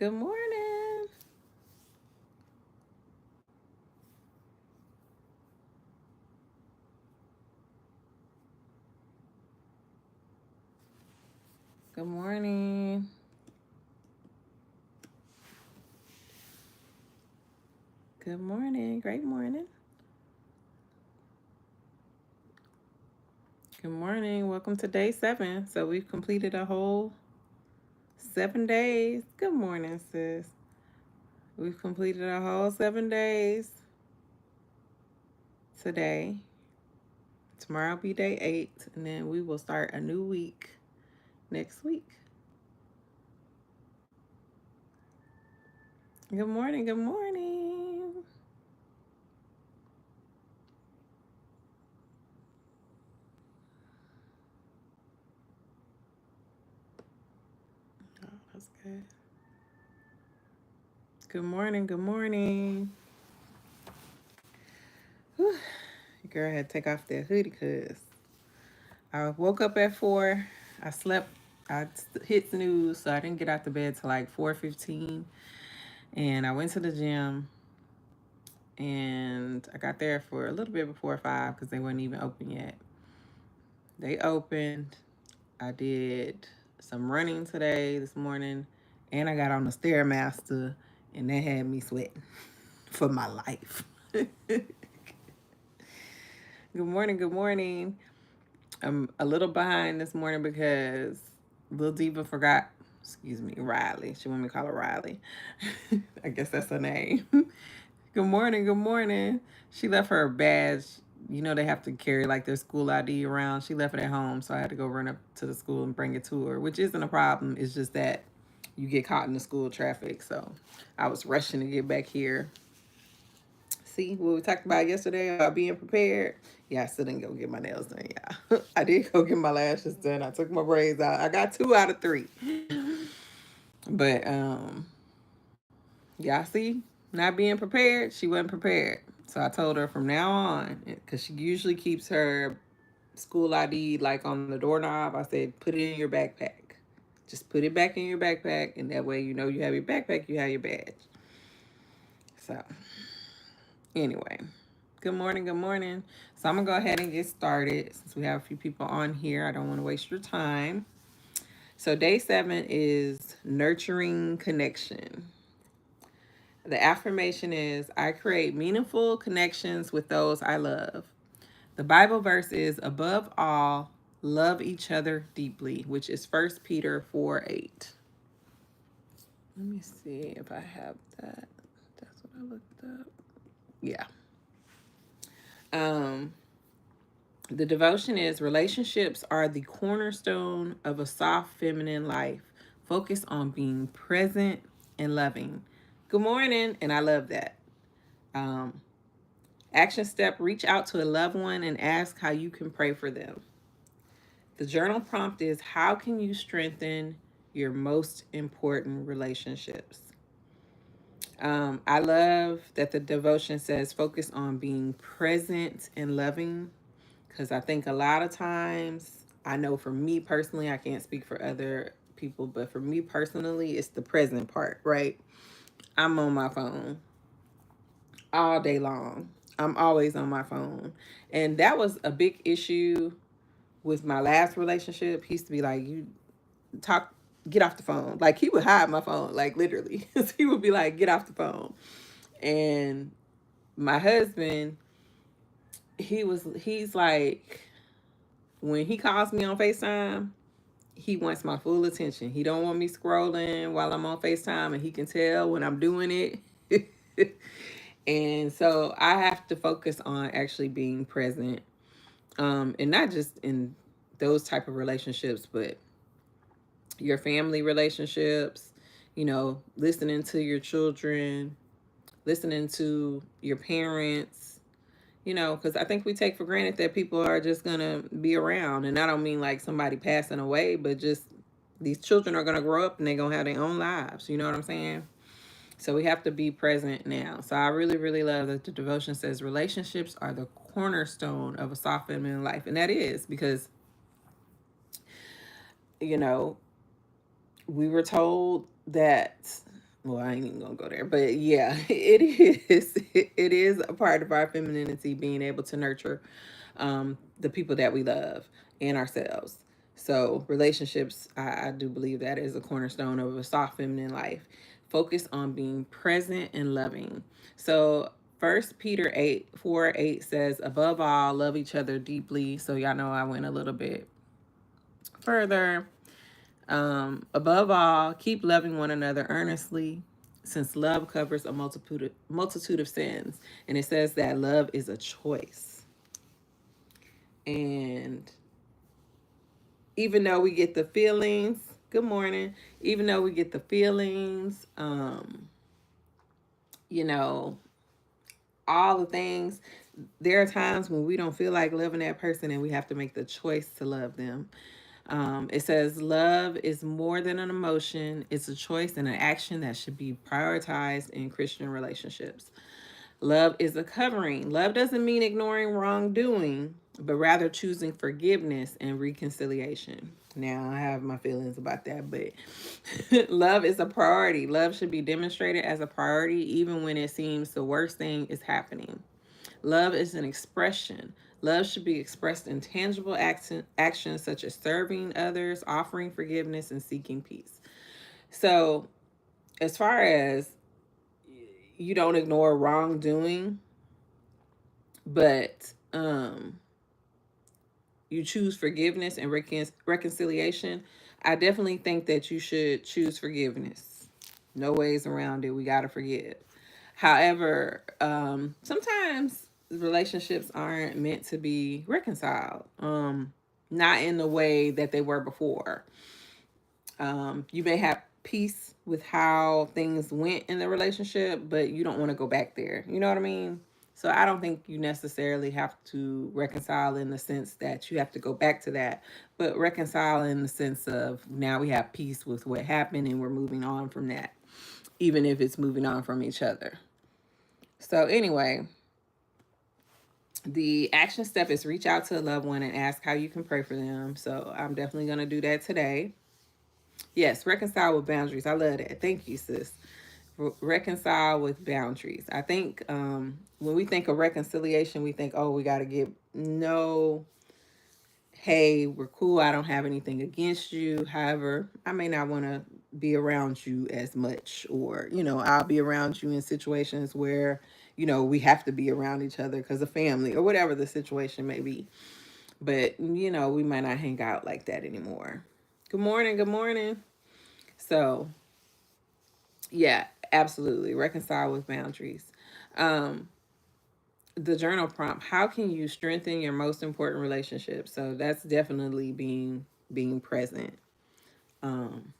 Good morning. Good morning. Good morning. Great morning. Good morning. Welcome to day 7. So we've completed a whole 7 days. Good morning, sis. We've completed a whole 7 days today. Tomorrow will be day 8, and then we will start a new week next week. Good morning. Good morning. Oh, that's good. Good morning. Good morning. Whew. Girl had to take off that hoodie because I woke up at 4. I slept. I hit snooze, so I didn't get out the bed till like 4:15. And I went to the gym, and I got there for a little bit before 5 because they weren't even open yet. They opened. I did some running today, this morning, and I got on the Stairmaster, and that had me sweating for my life. Good morning. Good morning. I'm a little behind this morning because Lil Diva forgot, excuse me, Riley. She wanted me to call her Riley. I guess that's her name. Good morning. Good morning. She left her badge. You know, they have to carry like their school ID around. She left it at home, so I had to go run up to the school and bring it to her, which isn't a problem. It's just that you get caught in the school traffic. So I was rushing to get back here. See what we talked about yesterday about being prepared. Yeah, I still didn't go get my nails done. Yeah, I did go get my lashes done. I took my braids out. I got 2 out of 3. But yeah, see, not being prepared, she wasn't prepared. So I told her from now on, because she usually keeps her school ID like on the doorknob. I said, put it in your backpack. Just put it back in your backpack, and that way you know you have your backpack, you have your badge. So anyway, good morning. Good morning. So I'm going to go ahead and get started since we have a few people on here. I don't want to waste your time. So day 7 is nurturing connection. The affirmation is I create meaningful connections with those I love. The Bible verse is above all, love each other deeply, which is 1 Peter 4:8. Let me see if I have that. That's what I looked up. Yeah. Um, The devotion is relationships are the cornerstone of a soft feminine life. Focus on being present and loving. Good morning, and I love that. Um, Action step, reach out to a loved one and ask how you can pray for them. The journal prompt is how can you strengthen your most important relationships? I love that the devotion says focus on being present and loving, because I think a lot of times, I know for me personally, I can't speak for other people, but for me personally, it's the present part, right? I'm on my phone all day long. I'm always on my phone. And that was a big issue with my last relationship. He used to be like, you talk, get off the phone. Like he would hide my phone, like literally. He would be like, get off the phone. And my husband, he's like, when he calls me on FaceTime, he wants my full attention. He don't want me scrolling while I'm on FaceTime, and he can tell when I'm doing it. And so I have to focus on actually being present, and not just in those type of relationships, but your family relationships, listening to your children, listening to your parents, because I think we take for granted that people are just going to be around. And I don't mean like somebody passing away, but just these children are going to grow up and they're going to have their own lives. You know what I'm saying? So we have to be present now. So I really, really love that the devotion says relationships are the cornerstone of a soft feminine life. And that is because, you know, we were told that Well, I ain't even gonna go there, but yeah, it is. It is a part of our femininity being able to nurture the people that we love and ourselves. So relationships, I do believe that is a cornerstone of a soft feminine life. Focus on being present and loving. So First Peter 8:4-8 says, above all, love each other deeply. So y'all know I went a little bit further. Above all, keep loving one another earnestly, since love covers a multitude of sins. And it says that love is a choice. And even though we get the feelings, good morning, even though we get the feelings, you know, all the things, there are times when we don't feel like loving that person and we have to make the choice to love them. It says love is more than an emotion, it's a choice and an action that should be prioritized in Christian relationships. Love is a covering. Love doesn't mean ignoring wrongdoing, but rather choosing forgiveness and reconciliation. Now, I have my feelings about that, but love is a priority. Love should be demonstrated as a priority even when it seems the worst thing is happening. Love is an expression. Love should be expressed in tangible actions such as serving others, offering forgiveness, and seeking peace. So, as far as you don't ignore wrongdoing, but you choose forgiveness and reconciliation, I definitely think that you should choose forgiveness. No ways around it. We got to forgive. However, sometimes relationships aren't meant to be reconciled, not in the way that they were before. You may have peace with how things went in the relationship, but you don't want to go back there. You know what I mean? So I don't think you necessarily have to reconcile in the sense that you have to go back to that, but reconcile in the sense of now we have peace with what happened and we're moving on from that, even if it's moving on from each other. So anyway, the action step is reach out to a loved one and ask how you can pray for them. So I'm definitely going to do that today. Yes, reconcile with boundaries. I love that. Thank you, sis. Reconcile with boundaries. I think when we think of reconciliation, we think, oh, we got to get no, hey, we're cool. I don't have anything against you. However, I may not want to be around you as much, or, I'll be around you in situations where, we have to be around each other because of family or whatever the situation may be. But, we might not hang out like that anymore. Good morning. Good morning. So, yeah, absolutely. Reconcile with boundaries. Um, the journal prompt, how can you strengthen your most important relationship? So that's definitely being present. Um,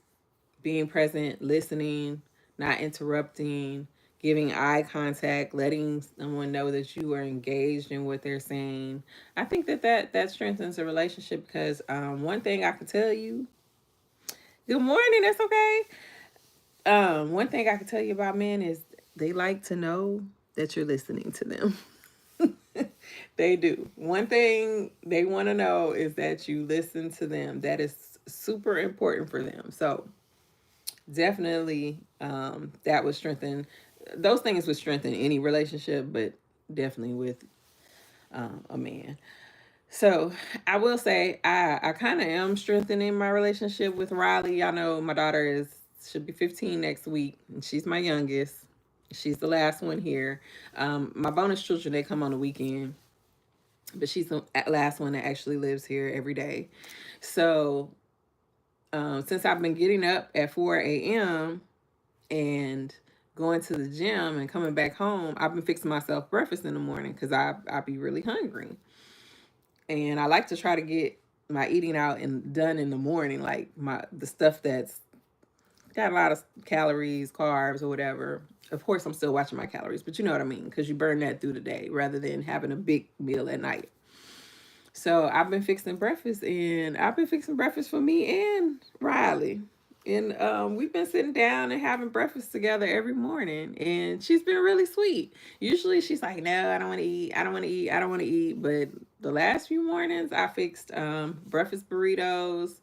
being present, listening, not interrupting, giving eye contact, letting someone know that you are engaged in what they're saying. I think that strengthens a relationship because one thing I can tell you, good morning, that's okay. One thing I can tell you about men is they like to know that you're listening to them. They do. One thing they want to know is that you listen to them. That is super important for them. So definitely, that would strengthen. Those things would strengthen any relationship, but definitely with a man. So I will say I kind of am strengthening my relationship with Riley. Y'all know my daughter should be 15 next week, and she's my youngest. She's the last one here. My bonus children, they come on the weekend, but she's the last one that actually lives here every day. So since I've been getting up at 4 a.m. and going to the gym and coming back home, I've been fixing myself breakfast in the morning because I be really hungry. And I like to try to get my eating out and done in the morning, like the stuff that's got a lot of calories, carbs, or whatever. Of course, I'm still watching my calories, but you know what I mean, because you burn that through the day rather than having a big meal at night. So I've been fixing breakfast, and I've been fixing breakfast for me and Riley. And we've been sitting down and having breakfast together every morning. And she's been really sweet. Usually she's like, no, I don't want to eat. I don't want to eat. I don't want to eat. But the last few mornings, I fixed breakfast burritos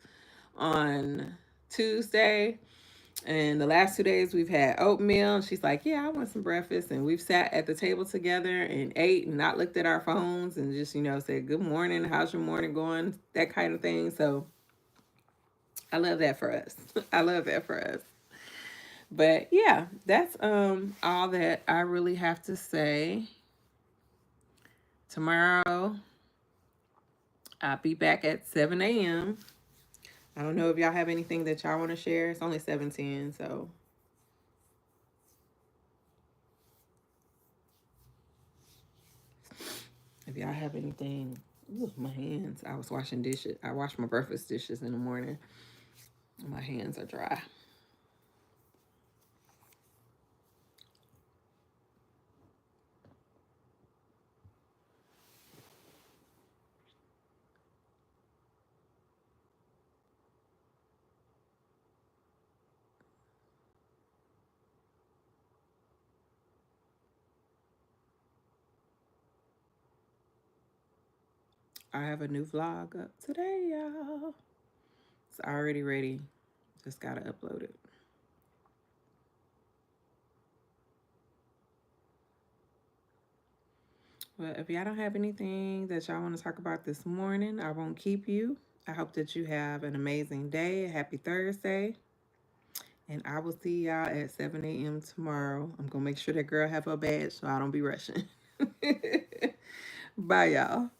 on Tuesday. And the last 2 days we've had oatmeal. And she's like, yeah, I want some breakfast. And we've sat at the table together and ate and not looked at our phones and just, said, good morning. How's your morning going? That kind of thing. So I love that for us. I love that for us. But yeah, that's all that I really have to say. Tomorrow I'll be back at 7 a.m. I don't know if y'all have anything that y'all want to share. It's only 7:10, so if y'all have anything, ooh, my hands. I was washing dishes. I washed my breakfast dishes in the morning. My hands are dry. I have a new vlog up today, y'all. It's already ready. Just gotta upload it. But if y'all don't have anything that y'all want to talk about this morning, I won't keep you. I hope that you have an amazing day. Happy Thursday. And I will see y'all at 7 a.m. tomorrow. I'm going to make sure that girl have her badge so I don't be rushing. Bye, y'all.